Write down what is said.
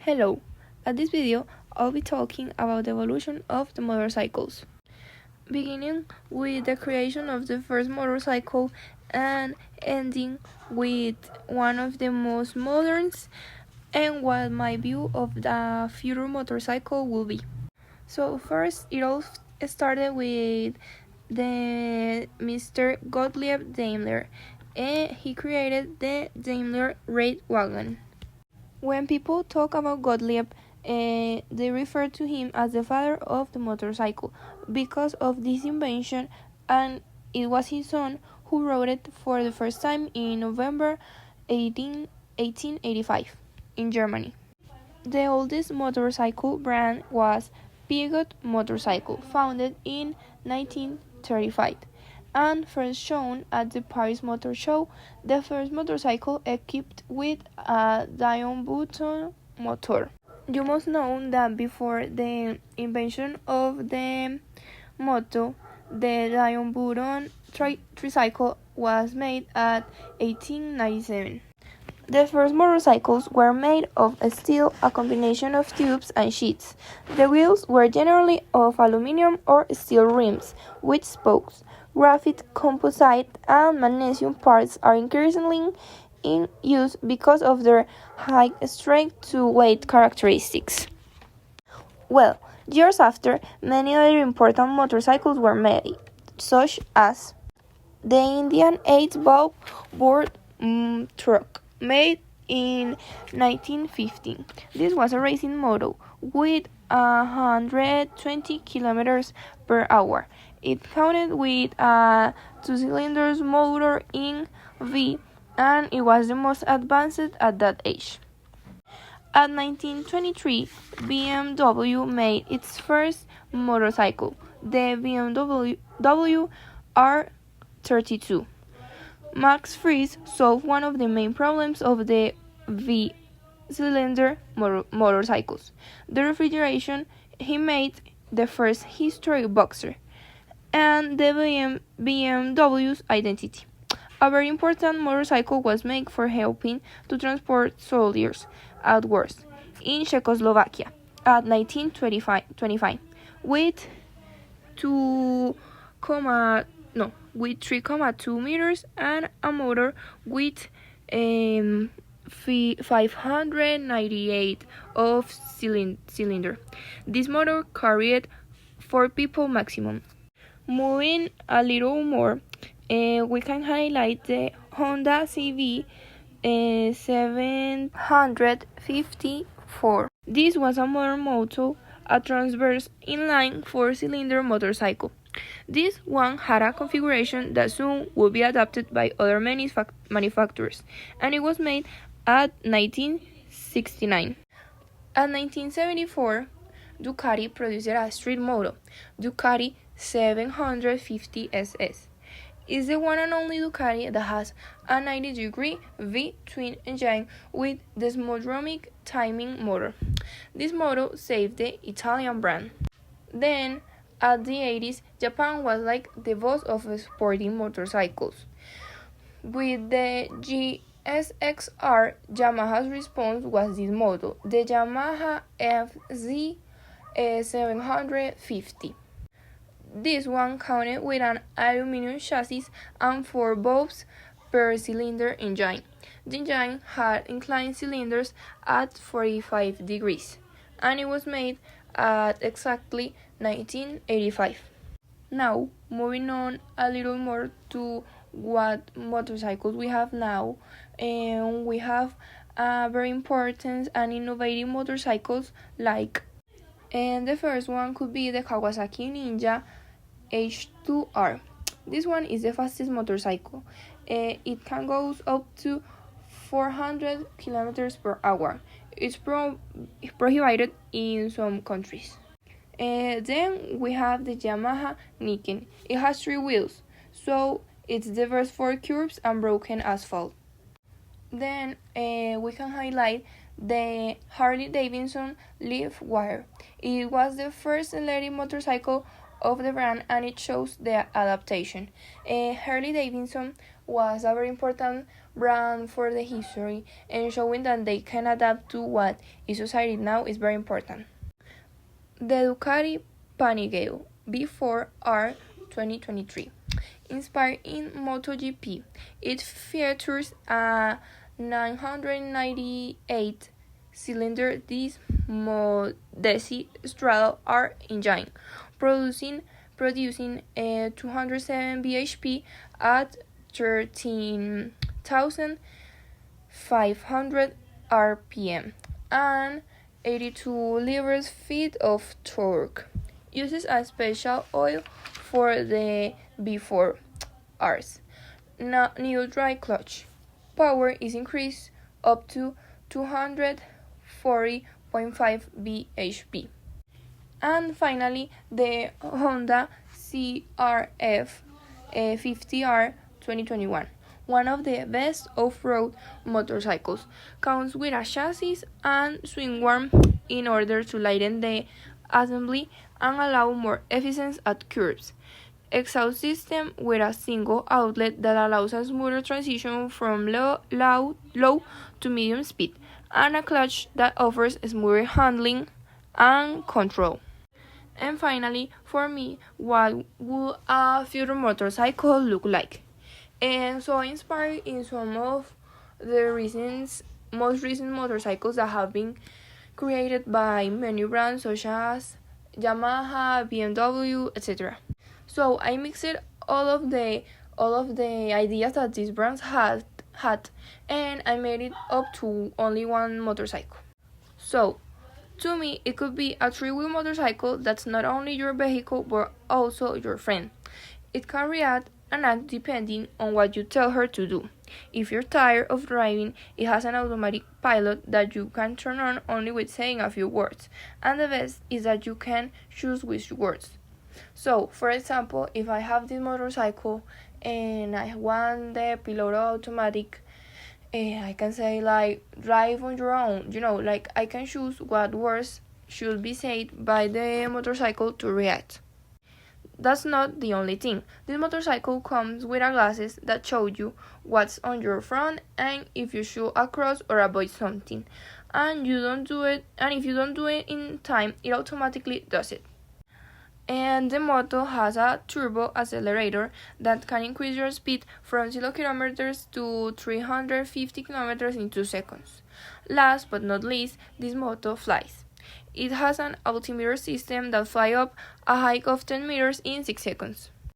Hello, at this video I'll be talking about the evolution of the motorcycles, beginning with the creation of the first motorcycle and ending with one of the most modern and what my view of the future motorcycle will be. So first it all started with the Mr. Gottlieb Daimler, and he created the Daimler Radwagen. When people talk about Gottlieb, they refer to him as the father of the motorcycle because of this invention, and it was his son who rode it for the first time in November 1885 in Germany. The oldest motorcycle brand was Peugeot Motorcycle, founded in 1935 and first shown at the Paris Motor Show, the first motorcycle equipped with a Dion Button motor. You must know that before the invention of the moto, the Dion Button tricycle was made at 1897. The first motorcycles were made of steel, a combination of tubes and sheets. The wheels were generally of aluminum or steel rims with spokes. Graphite, composite, and magnesium parts are increasingly in use because of their high strength to weight characteristics. Well, years after, many other important motorcycles were made, such as the Indian 8-valve board truck, made in 1915. This was a racing model with 120 kilometers per hour. It counted with a 2-cylinder motor in V, and it was the most advanced at that age. At 1923, BMW made its first motorcycle, the BMW R32. Max Friese solved one of the main problems of the V-cylinder motorcycles, the refrigeration. He made the first historic boxer and the BMW's identity. A very important motorcycle was made for helping to transport soldiers at wars in Czechoslovakia at 1925 with 3.2 meters and a motor with 598 of cylinder. This motor carried 4 people maximum. Moving a little more, we can highlight the Honda CB 754. This was a modern moto, a transverse inline 4-cylinder motorcycle. This one had a configuration that soon would be adopted by other manufacturers, and it was made at 1969. At 1974, Ducati produced a street moto, Ducati 750 SS. Is the one and only Ducati that has a 90-degree V-twin engine with the Smodromic timing motor. This motor saved the Italian brand. Then, at the 80s, Japan was like the boss of sporting motorcycles. With the GSXR, Yamaha's response was this model, the Yamaha FZ 750. This one counted with an aluminum chassis and 4 valves per cylinder engine. The engine had inclined cylinders at 45 degrees, and it was made at exactly 1985. Now, moving on a little more to what motorcycles we have now, and we have very important and innovative motorcycles like, and the first one could be the Kawasaki Ninja H2R. This one is the fastest motorcycle. It can go up to 400 kilometers per hour. It's prohibited in some countries. Then we have the Yamaha Niken. It has 3 wheels, so it's the best for curves and broken asphalt. Then we can highlight the Harley Davidson Livewire. It was the first electric motorcycle of the brand, and it shows the adaptation. Harley Davidson was a very important brand for the history, and showing that they can adapt to what is society now is very important. The Ducati Panigale B4R 2023. Inspired in MotoGP, it features a 998 cylinder Desmodesi straddle R engine, producing 207 bhp at 13,500 rpm and 82 libre-feet of torque. Uses a special oil for the B4Rs. New dry clutch. Power is increased up to 240.5 bhp. And finally, the Honda CRF 50R 2021. One of the best off-road motorcycles. Comes with a chassis and swing arm in order to lighten the assembly and allow more efficiency at curves. Exhaust system with a single outlet that allows a smoother transition from low to medium speed, and a clutch that offers smoother handling and control. And finally, for me, what would a future motorcycle look like? And so I inspired in some of the most recent motorcycles that have been created by many brands such as Yamaha, BMW, etc. So I mixed all of the ideas that these brands had, and I made it up to only one motorcycle. So to me, it could be a three-wheel motorcycle that's not only your vehicle but also your friend. It can react and act depending on what you tell her to do. If you're tired of driving, it has an automatic pilot that you can turn on only with saying a few words. And the best is that you can choose which words. So, for example, if I have this motorcycle and I want the Piloto automatic, I can say like drive on your own, like I can choose what words should be said by the motorcycle to react. That's not the only thing. This motorcycle comes with glasses that show you what's on your front and if you should cross or avoid something. And if you don't do it in time, it automatically does it. And the moto has a turbo accelerator that can increase your speed from 0 kilometers to 350 kilometers in 2 seconds. Last but not least, this moto flies. It has an altimeter system that flies up a hike of 10 meters in 6 seconds.